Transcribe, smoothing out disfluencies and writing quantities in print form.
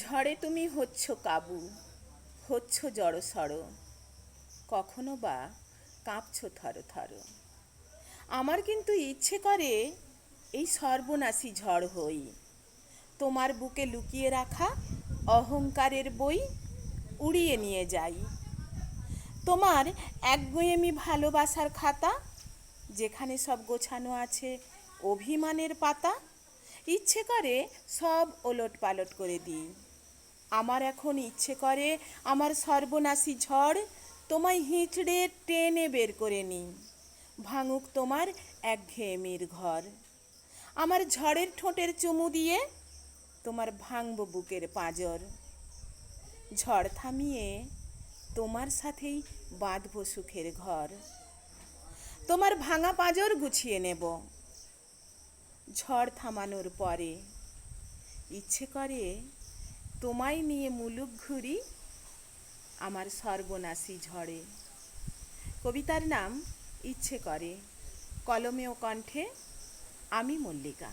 ঝড়ে তুমি হচ্ছ কাবু, হচ্ছ জড়সড়, কখনো বা কাঁপছ থর থর। আমার কিন্তু ইচ্ছে করে এই সর্বনাশী ঝড় হই, তোমার বুকে লুকিয়ে রাখা অহংকারের বই উড়িয়ে নিয়ে যাই। তোমার একগুঁয়েমি ভালোবাসার খাতা, যেখানে সব গোছানো আছে অভিমানের পাতা, ইচ্ছে করে সব ওলট পালট করে দিই। আমার এখন ইচ্ছে করে আমার সর্বনাশী ঝড় তোমায় হিঁচড়ে টেনে বের করে নিই, ভাঙুক তোমার একঘেয়েমির ঘর। আমার ঝড়ের ঠোঁটের চুমু দিয়ে তোমার ভাঙব বুকের পাঁজর। ঝড় থামিয়ে তোমার সাথেই বাঁধব সুখের ঘর। তোমার ভাঙা পাঁজর গুছিয়ে নেব ঝড় থামানোর পরে। ইচ্ছে করে তোমায় নিয়ে মুলুক ঘুরি আমার সর্বনাশী ঝড়ে। কবিতার নাম ইচ্ছে করে, কলমে ও কণ্ঠে আমি মল্লিকা।